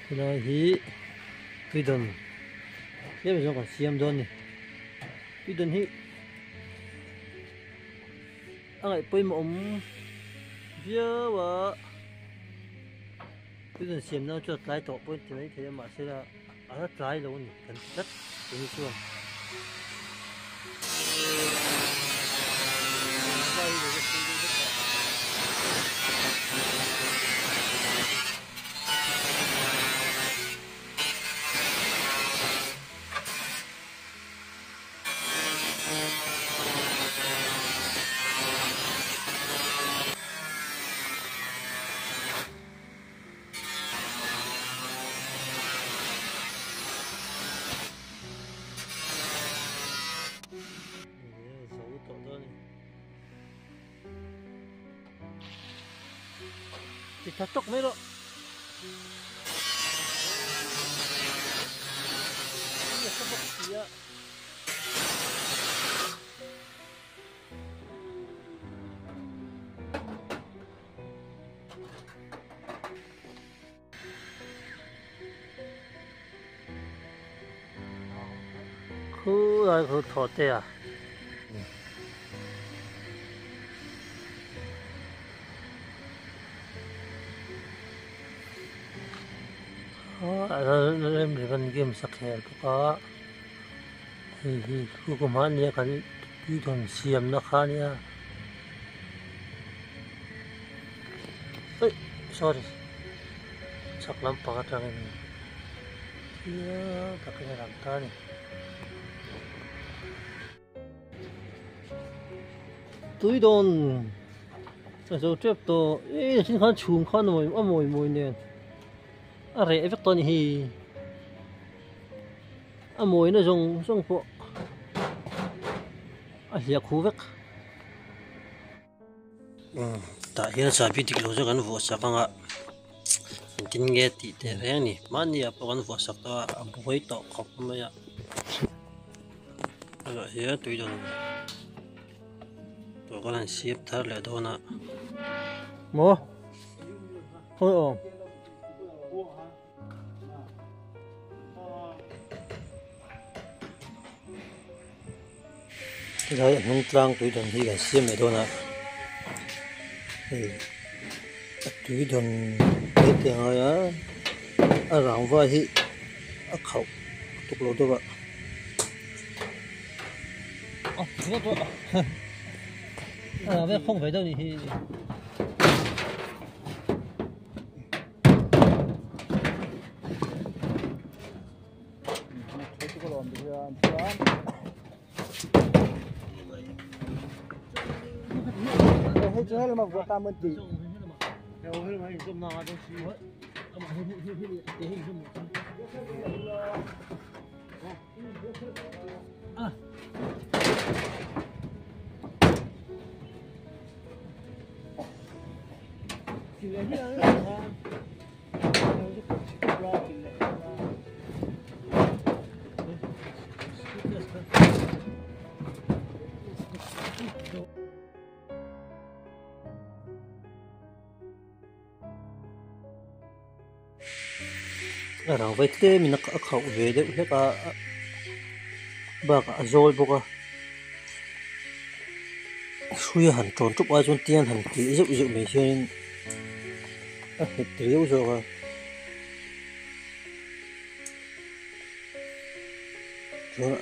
Là hi Tuidawn thế bây giờ còn Siam don này Tuidawn hi anh ấy bơi mồm giờ và Tuidawn Siam nó cho lái tổ bơi thì mấy thế mà sẽ là rất lái luôn nhỉ cần rất đúng chưa thì thắt tóc mấy đó khu là khu thọ tê à em để con game sắc hẹp có thì khu của mình nha cái Tuidawn Siam nó khá nha ơi sorry sắc lắm bằng cái này kia tak kena rantai nih Tuidawn rồi chụp to xin khán chùm khán mồi nè rẻ vắt to nhỉ mồi nó dùng bộ liệt khu vắt tại hiện sa bị tiklo choกันvô sắc nga tin nghe ti te reng ni mani apa kan vô sắc to boi to khop ma ya rồi here Tuidawn to kan ship thar le do na mo thôi ôm cái đấy nông trang Tuidawn hi kan Siam le do na Tuidawn cái tiếng ấy á rong vai hi khẩu tục lô đó vậy cái đó vậy không phải đâu thì chứ hết là mà vừa ta mới tí theo hết mà hình dung nào đâu xí hết mà hình dung à chỉ là như thế này rằng vậy thế mình nó khẩu về đấy hết cả bà cả rồi bốc à suy hẳn tròn trúc ai chôn tiền hẳn kỹ dụ mình cho nên hết tiêu rồi rồi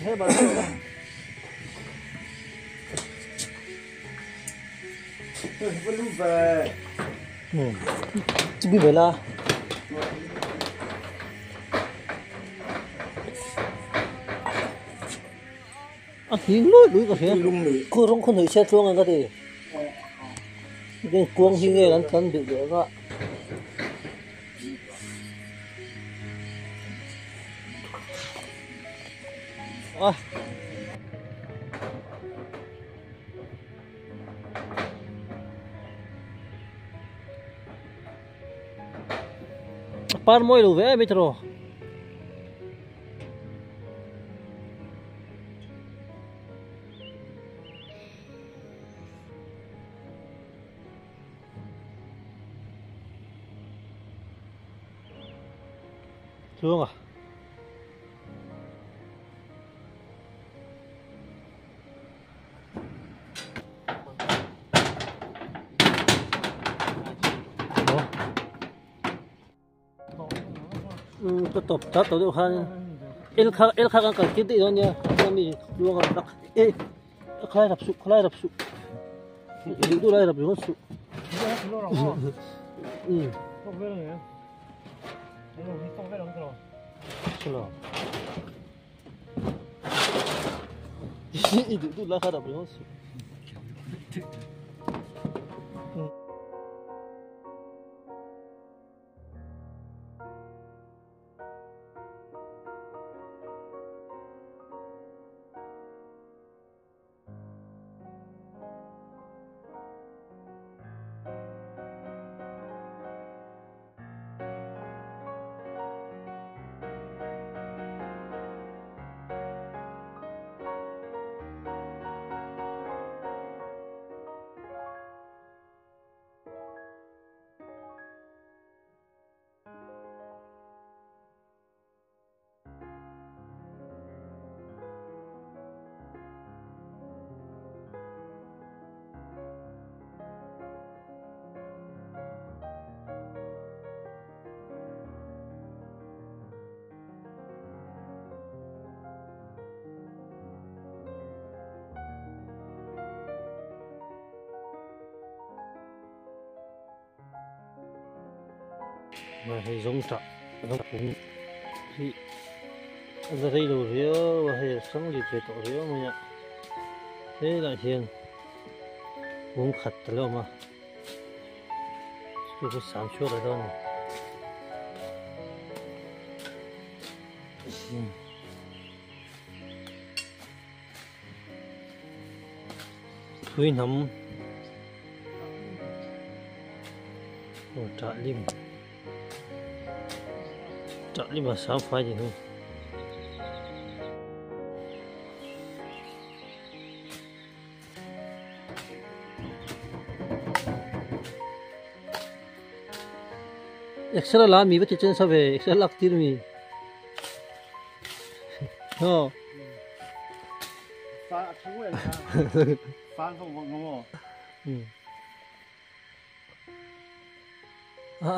thế bà vẫn lúc về chứ bị về là thì lối có thể cô không thể xe chuông cái gì cái cuồng thì nghe lắm thân bị dễ quá par moi lu ve metro Xuống à? Tôi tập sát tôi được han el khang kan kiti đó nha kami luang rak khai rap su itu lai rap su itu lah khai rap su mà hay giống trọ giống cũng thì giờ đây đồ riêu và hay sống gì thì tổ riêu mà nhá thế là hiền uống khát rồi mà cứ có sáng suốt rồi đó này thui nấm trả lim mà sáng phai gì không extra la mi bache chen sabe extra lak tir mi ho phá thú rồi phá không vọng ngô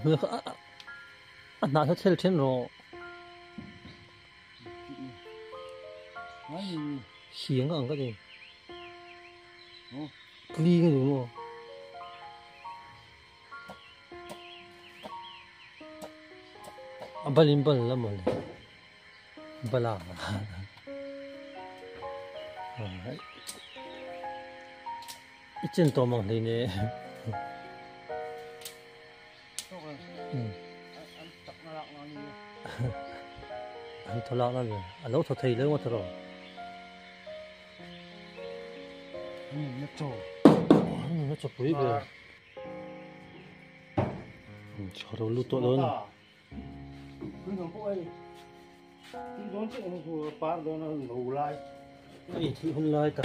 nữa nãy hết sel trên rồi xiềng ăn cái gì clean cái đúng không balin bal lắm rồi bala ít chân to mỏng này nè anh thọ lạc lắm rồi anh lâu thọ thầy lớn quá rồi nó chọc quý rồi cho đâu lút tội lớn cứ nó cũng ấy thì đón chuyện của ba đó nó ngủ lại thì hôm nay ta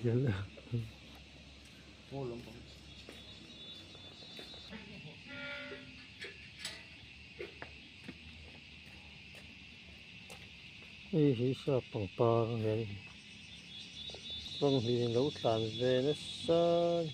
Chiều nữa. Ngô lắm không. Ý hí sao bằng ba vậy. Vâng thì nấu tàn về nó sao